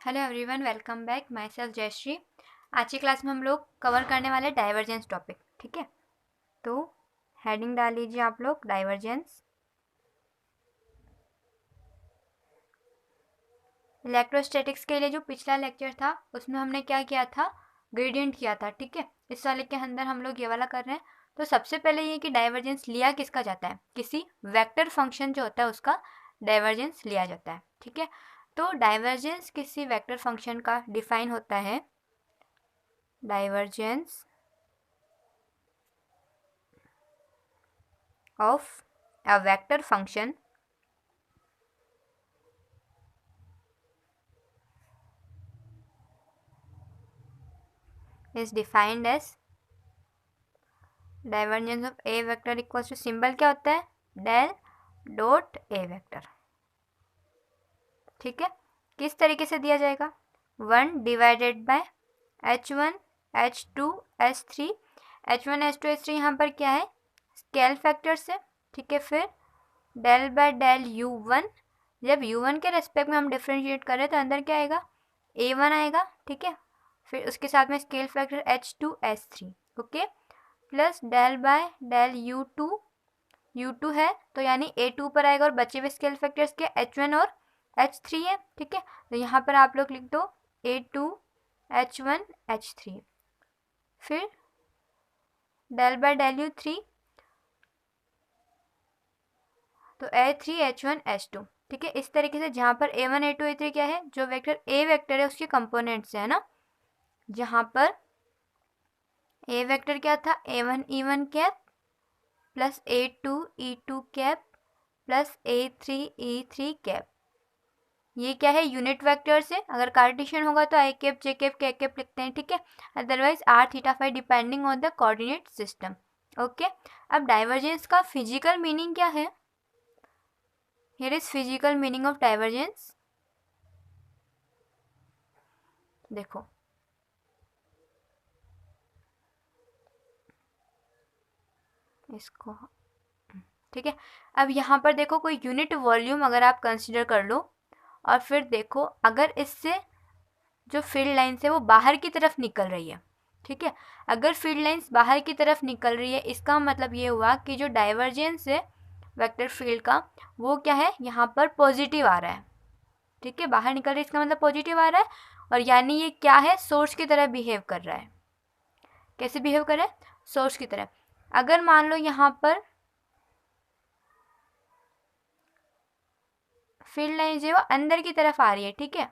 Hello everyone, welcome back. Myself Jayashree. आज की class में हम लोग कवर करने वाले डाइवर्जेंस टॉपिक। ठीक है, तो हेडिंग डाल लीजिए आप लोग, डाइवर्जेंस। इलेक्ट्रोस्टैटिक्स के लिए जो पिछला लेक्चर था उसमें हमने क्या किया था, ग्रेडियंट किया था। ठीक है, इस वाले के अंदर हम लोग ये वाला कर रहे हैं। तो सबसे पहले ये कि डाइवर्जेंस लिया किसका जाता है, किसी वेक्टर फंक्शन जो होता है उसका डाइवर्जेंस लिया जाता है। ठीक है, तो डाइवर्जेंस किसी वेक्टर फंक्शन का डिफाइन होता है। Divergence of a vector function is defined as divergence of a vector equals to, symbol क्या होता है, डेल डॉट ए वेक्टर। ठीक है, किस तरीके से दिया जाएगा, 1 divided by h1 h2 h3। h1 h2 h3 यहाँ पर क्या है, स्केल फैक्टर से। ठीक है, फिर डेल बाय डेल u1। जब u1 के रेस्पेक्ट में हम डिफ्रेंशिएट करें तो अंदर क्या आएगा, a1 आएगा। ठीक है, फिर उसके साथ में scale factor h2 h3। Okay, plus del by del u2 है तो यानी a2 पर आएगा, और बचे हुए स्केल फैक्टर्स के h1 और h3 है। ठीक है, तो यहाँ पर आप लोग लिख दो a2 h1 h3, फिर डेल बाय डेल u3 तो a3 h1 h2। ठीक है, इस तरीके से जहाँ पर a1 a2 a3 क्या है, जो वेक्टर a वेक्टर है उसके कंपोनेंट्स है ना। जहाँ पर a वेक्टर क्या था, a1 e1 cap plus a2 e2 cap plus a3 e3 cap. ये क्या है, यूनिट वेक्टर्स है। अगर कार्टेशियन होगा तो I cap J cap K cap लिखते हैं। ठीक है, otherwise R theta phi depending on the coordinate system. Okay, अब डाइवर्जेंस का फिजिकल मीनिंग क्या है, here is physical meaning of divergence. देखो, इसको, ठीक है, अब यहाँ पर देखो कोई यूनिट वॉल्यूम अगर आप कंसिडर कर लो, और फिर देखो अगर इससे जो फील्ड लाइन्स है वो बाहर की तरफ निकल रही है। ठीक है, अगर फील्ड लाइन्स बाहर की तरफ निकल रही है, इसका मतलब ये हुआ कि जो डाइवर्जेंस है वेक्टर फील्ड का वो क्या है, यहाँ पर पॉजिटिव आ रहा है। ठीक है, बाहर निकल रही है इसका मतलब पॉजिटिव आ रहा है, और यानी ये क्या है, सोर्स की तरह बिहेव कर रहा है। कैसे बिहेव कर रहा है, सोर्स की तरह। अगर मान लो यहाँ पर फील्ड लाइन जो है वो अंदर की तरफ आ रही है, ठीक है,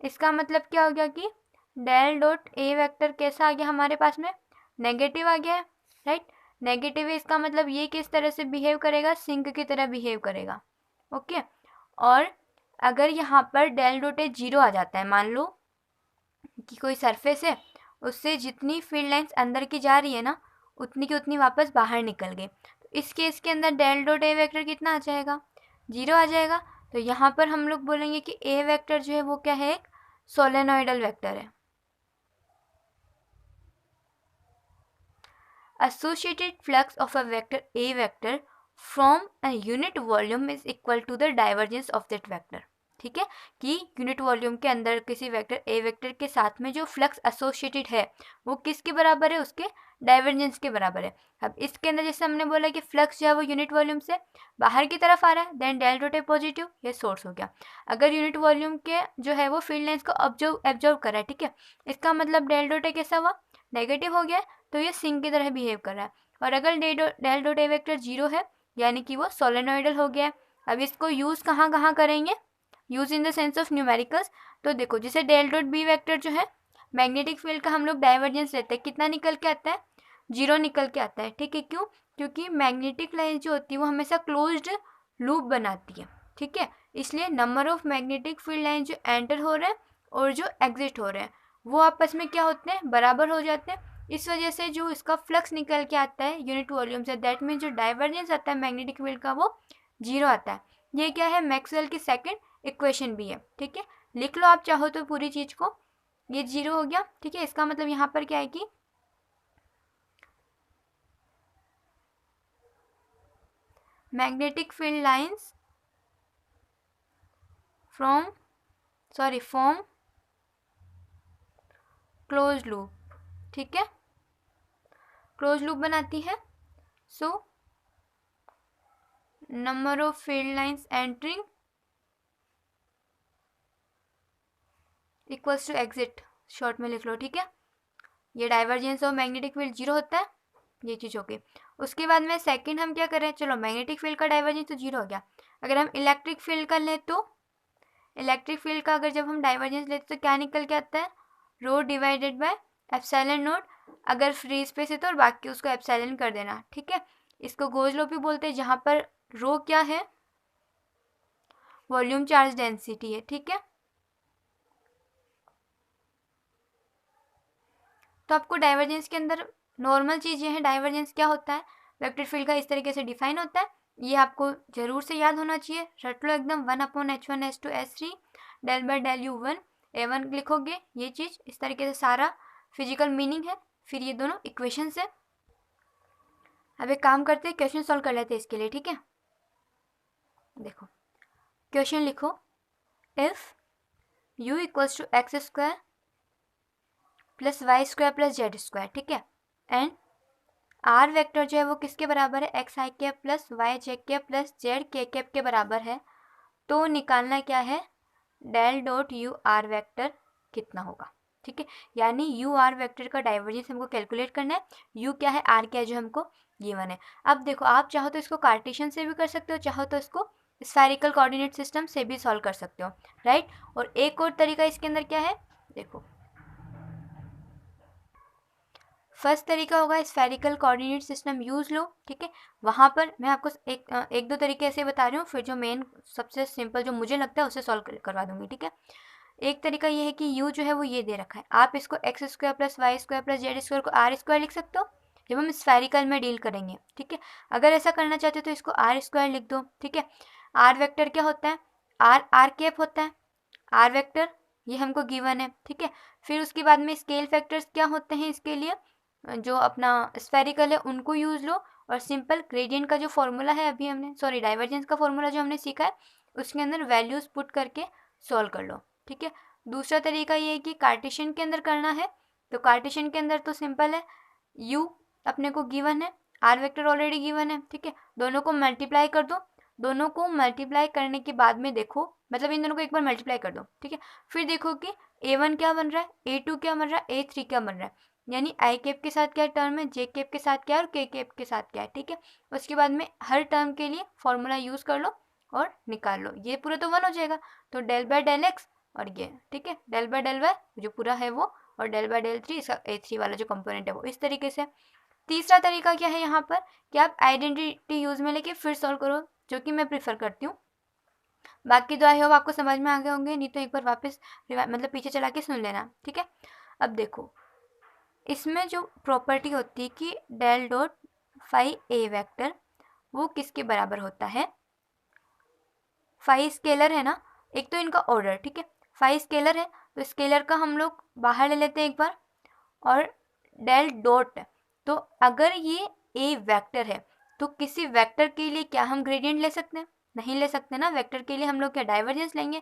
इसका मतलब क्या हो गया कि डेल डॉट ए वेक्टर कैसा आ गया हमारे पास में, नेगेटिव आ गया है। राइट, नेगेटिव है, इसका मतलब ये किस तरह से बिहेव करेगा, सिंक की तरह बिहेव करेगा। ओके, और अगर यहाँ पर डेल डॉट ए जीरो आ जाता है, मान लो कि कोई सरफेस है, उससे जितनी फील्ड लाइंस अंदर की जा रही है ना, उतनी की उतनी वापस बाहर निकल गई, तो इस केस के अंदर डेल डॉट ए वेक्टर कितना आ जाएगा, जीरो आ जाएगा। तो यहाँ पर हम लोग बोलेंगे कि ए वेक्टर जो है वो क्या है, एक सोलेनोइडल वेक्टर है। Associated flux of a vector A vector from a unit volume is equal to the divergence of that vector। ठीक है, कि यूनिट वॉल्यूम के अंदर किसी वेक्टर ए वेक्टर के साथ में जो फ्लक्स एसोसिएटेड है वो किसके बराबर है, उसके डाइवर्जेंस के बराबर है। अब इसके अंदर जैसे हमने बोला कि फ्लक्स जो है वो यूनिट वॉल्यूम से बाहर की तरफ आ रहा है, then del dot A positive, ये सोर्स हो गया। अगर यूनिट वॉल्यूम के जो है वो फील्ड लाइंस को एब्जॉर्व कर रहा है, ठीक है, इसका मतलब डेल डॉट ए कैसा हुआ, नेगेटिव हो गया, तो ये सिंक की तरह बिहेव कर रहा है। और अगर del dot A vector zero है, यानी कि वो सोलेनोइडल हो गया है। अब इसको यूज़ कहाँ कहाँ करेंगे, use in the sense of numericals. तो देखो, जैसे डेल डॉट बी वेक्टर जो है, मैग्नेटिक फील्ड का हम लोग डाइवर्जेंस लेते हैं, कितना निकल के आता है, जीरो निकल के आता है। ठीक है, क्यों, क्योंकि मैग्नेटिक लाइन जो होती है वो हमेशा क्लोज्ड लूप बनाती है। ठीक है, इसलिए number of magnetic field line जो एंटर हो रहे हैं और जो एग्जिट हो रहे हैं वो आपस में क्या होते हैं, बराबर हो जाते हैं। इस वजह से जो इसका फ्लक्स निकल के आता है यूनिट वॉल्यूम से, दैट मीन्स जो डाइवर्जेंस आता है मैग्नेटिक फील्ड का वो जीरो आता है। ये क्या है, मैक्सवेल की सेकंड इक्वेशन भी है। ठीक है, लिख लो आप चाहो तो पूरी चीज को, ये जीरो हो गया। ठीक है, इसका मतलब यहाँ पर क्या है कि magnetic field lines from sorry form close loop, ठीक है, क्लोज लूप बनाती है। So number of field lines entering equals to exit, short में लिख लो, ठीक है। ये डाइवर्जेंस ऑफ मैग्नेटिक फील्ड 0 होता है, ये चीज़ हो गई। उसके बाद में सेकंड हम क्या करें, चलो मैग्नेटिक फील्ड का डाइवर्जेंस तो 0 हो गया। अगर हम इलेक्ट्रिक फील्ड का लें तो इलेक्ट्रिक फील्ड का अगर जब हम डाइवर्जेंस लेते तो क्या निकल के आता है, रो डिवाइडेड बाय एप्सिलॉन नॉट, अगर फ्री स्पेस है तो, और बाकी उसको एप्सिलॉन कर देना, ठीक है। इसको गोज लॉ भी बोलते हैं, जहाँ पर रो क्या है, वॉल्यूम चार्ज डेंसिटी है, ठीक है। तो आपको डाइवर्जेंस के अंदर नॉर्मल चीज़ ये है, डाइवर्जेंस क्या होता है, वेक्टर फील्ड का इस तरीके से डिफाइन होता है, ये आपको जरूर से याद होना चाहिए, रट लो एकदम, 1/h1 h2 h3 del by del u 1 a1 लिखोगे, ये चीज़ इस तरीके से सारा फिजिकल मीनिंग है। फिर ये दोनों इक्वेशंस है। अब एक काम करते हैं, क्वेश्चन सॉल्व कर लेते हैं इसके लिए, ठीक है। देखो क्वेश्चन लिखो, if u equals to X square plus Y square plus Z square, ठीक है, एंड आर वेक्टर जो है वो किसके बराबर है, X I cap plus Y J cap plus Z K cap के बराबर है, तो निकालना क्या है, del dot U R vector कितना होगा, ठीक है। यानी यू आर वेक्टर का डाइवर्जेंस हमको कैलकुलेट करना है, यू क्या है, आर क्या है, जो हमको गिवन है। अब देखो आप चाहो तो इसको कार्टेशियन से भी कर सकते हो, चाहो तो इसको स्फेरिकल कोऑर्डिनेट सिस्टम से भी सॉल्व कर सकते हो, राइट। और एक और तरीका इसके अंदर क्या है, देखो फर्स्ट तरीका होगा स्फेरिकल कोऑर्डिनेट सिस्टम यूज़ लो, ठीक है। वहाँ पर मैं आपको एक दो तरीके ऐसे बता रही हूँ, फिर जो मेन सबसे सिंपल जो मुझे लगता है उसे सॉल्व करवा दूंगी, ठीक है। एक तरीका ये है कि u जो है वो ये दे रखा है, आप इसको X square plus Y square plus Z square को आर स्क्वायर लिख सकते हो जब हम स्फेरिकल में डील करेंगे, ठीक है। अगर ऐसा करना चाहते हो तो इसको आर स्क्वायर लिख दो, ठीक है। आर वेक्टर क्या होता है, आर कैप होता है, आर वेक्टर ये हमको गिवन है, ठीक है। फिर उसके बाद में स्केल फैक्टर्स क्या होते हैं, इसके लिए जो अपना स्फेरिकल है उनको यूज़ लो, और सिंपल ग्रेडियंट का जो फॉर्मूला है अभी हमने, सॉरी डाइवर्जेंस का फॉर्मूला जो हमने सीखा है उसके अंदर वैल्यूज़ पुट करके सॉल्व कर लो, ठीक है। दूसरा तरीका ये है कि कार्टेशियन के अंदर करना है, तो कार्टेशियन के अंदर तो सिंपल है, u अपने को गिवन है, आर वेक्टर ऑलरेडी गिवन है, ठीक है। दोनों को मल्टीप्लाई कर दो, दोनों को मल्टीप्लाई करने के बाद में देखो, मतलब इन दोनों को एक बार मल्टीप्लाई कर दो, ठीक है। फिर देखो कि a1 क्या बन रहा है, a2 क्या बन रहा है, a3 क्या बन रहा है, यानी आई कैप के साथ क्या टर्म है, जे कैप के साथ क्या है और के कैप के साथ क्या है, ठीक है। उसके बाद में हर टर्म के लिए फॉर्मूला यूज़ कर लो और निकाल लो, ये पूरा तो 1 हो जाएगा, तो डेल बाय डेल एक्स और ये, ठीक है, डेल बाय डेल वाई जो पूरा है वो, और डेल बाय डेल 3 इसका a3 वाला जो कंपोनेंट है वो, इस तरीके से। तीसरा तरीका क्या है यहाँ पर कि आप आइडेंटिटी यूज़ में लेके फिर सॉल्व करो, जो कि मैं प्रीफर करती हूँ। बाकी तो आई होप आपको समझ में आ गए होंगे, नहीं तो एक बार वापस मतलब पीछे चला के सुन लेना, ठीक है। अब देखो इसमें जो प्रॉपर्टी होती है कि डेल डॉट फाई ए वेक्टर वो किसके बराबर होता है, फाई स्केलर है ना, एक तो इनका ऑर्डर, ठीक है, फाई स्केलर है तो स्केलर का हम लोग बाहर ले लेते हैं एक बार, और डेल डॉट, तो अगर ये ए वेक्टर है तो किसी वेक्टर के लिए क्या हम ग्रेडियंट ले सकते हैं, नहीं ले सकते ना, वेक्टर के लिए हम लोग क्या डाइवर्जेंस लेंगे,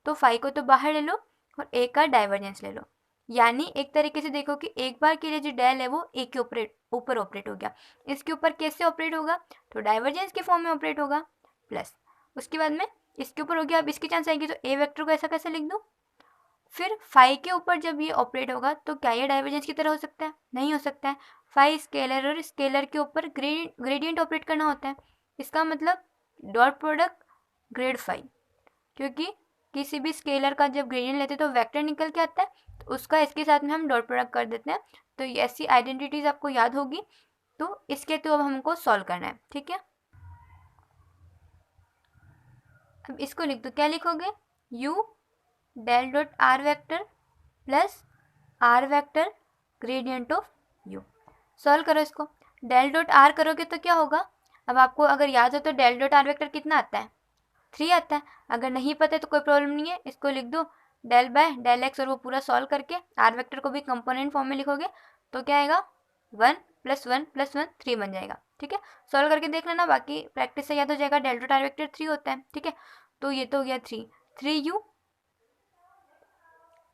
तो फाई को तो बाहर ले लो और ए का डाइवर्जेंस ले लो, यानी एक तरीके से देखो कि एक बार के लिए जो डेल है वो ए के ऊपर ऑपरेट हो गया, इसके ऊपर कैसे ऑपरेट होगा, तो डाइवर्जेंस के फॉर्म में ऑपरेट होगा, प्लस उसके बाद में इसके ऊपर हो गया। अब इसकी चांस आएगी तो ए वेक्टर को ऐसा कैसे लिख दूँ, फिर फाई के ऊपर जब ये ऑपरेट होगा तो क्या ये डाइवर्जेंस की तरह हो सकता है, नहीं हो सकता है, फाई स्केलर और स्केलर के ऊपर ग्रेडियंट ऑपरेट करना होता है, इसका मतलब डॉट प्रोडक्ट ग्रेड फाई, क्योंकि किसी भी स्केलर का जब ग्रेडियंट लेते हैं तो वेक्टर निकल के आता है, तो उसका इसके साथ में हम डॉट प्रोडक्ट कर देते हैं, तो ऐसी आइडेंटिटीज आपको याद होगी, तो इसके तो अब हमको सॉल्व करना है, ठीक है। अब इसको लिख दो, क्या लिखोगे, u del dot R vector plus R vector gradient of u, solve करो इसको, डेल डॉट आर करोगे तो क्या होगा, अब आपको अगर याद हो तो डेल डॉट आर वेक्टर कितना आता है, 3 आता है, अगर नहीं पता है तो कोई प्रॉब्लम नहीं है, इसको लिख दो डेल बाय डेल एक्स, और वो पूरा सॉल्व करके आर वेक्टर को भी कंपोनेंट फॉर्म में लिखोगे तो क्या आएगा, 1 + 1 + 1 3 बन जाएगा, ठीक है। सॉल्व करके देख लेना, बाकी प्रैक्टिस से याद हो जाएगा, डेल डॉट आर वेक्टर 3 होता है, ठीक है। तो ये तो हो गया 3 3u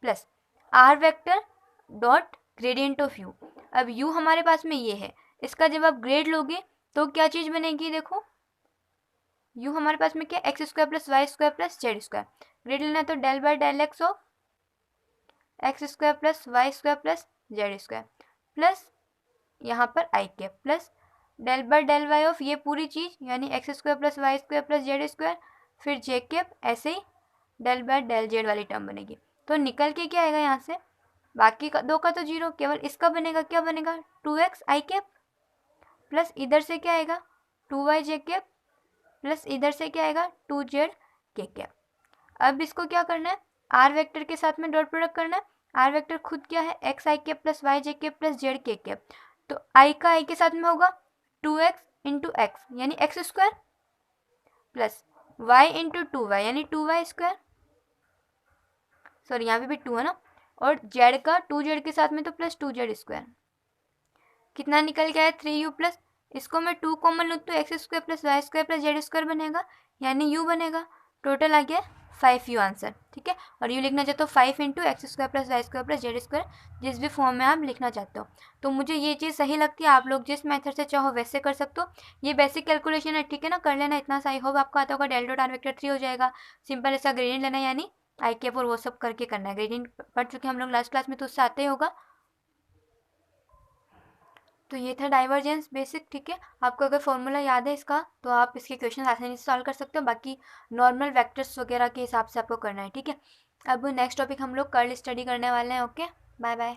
plus R vector dot gradient of U. अब यू हमारे पास में ये है, इसका जब आप ग्रेड लोगे तो क्या चीज़ बनेगी, देखो यू हमारे पास में क्या, X square plus Y square plus Z square. Grad लेना है तो del by del X of X square plus Y square plus Z square plus यहाँ पर I cap plus del by del Y of ये पूरी चीज़ यानी X square plus Y square plus Z square, फिर जे कैप, ऐसे ही del by del Z वाली टर्म बनेगी। तो निकल के क्या आएगा यहाँ से, बाकी का दो का तो जीरो, केवल इसका बनेगा, क्या बनेगा 2x आई कैप प्लस इधर से क्या आएगा 2y जे कैप प्लस इधर से क्या आएगा 2z के कैप। अब इसको क्या करना है, आर वेक्टर के साथ में डॉट प्रोडक्ट करना है। आर वेक्टर खुद क्या है, X I cap plus Y J cap plus Z K cap. तो आई का आई के साथ में होगा 2x इंटू एक्स यानी X square plus y into 2y यानी 2y स्क्वायर, सॉरी यहाँ पे भी 2 है ना, और z का 2z के साथ में तो प्लस 2z स्क्वायर। कितना निकल गया है 3u प्लस, इसको मैं 2 कॉमन लूँ तो X square plus Y square plus Z square बनेगा यानी u बनेगा। टोटल आ गया 5u आंसर, ठीक है। और यू लिखना चाहते हो 5 into X square plus Y square plus Z square, जिस भी फॉर्म में आप लिखना चाहते हो। तो मुझे ये चीज़ सही लगती है, आप लोग जिस मेथड से चाहो वैसे कर सकते हो। ये बेसिक कैलकुलेशन है, ठीक है ना, कर लेना इतना सा। आई होप आपको आता होगा। डेल डॉट आर वेक्टर 3 हो जाएगा। सिंपल इसका ग्रेडियंट लेना यानी आई कैप और वो सब करके करना है। ग्रेडियंट पढ़ चुके हम लोग लास्ट क्लास में, तो उससे आते ही होगा। तो ये था डाइवर्जेंस बेसिक, ठीक है। आपको अगर फॉर्मूला याद है इसका तो आप इसके क्वेश्चन आसानी से सॉल्व कर सकते हो। बाकी नॉर्मल वेक्टर्स वगैरह के हिसाब से आपको करना है, ठीक है। अब नेक्स्ट टॉपिक हम लोग कर्ल स्टडी करने वाले हैं। Okay, bye bye.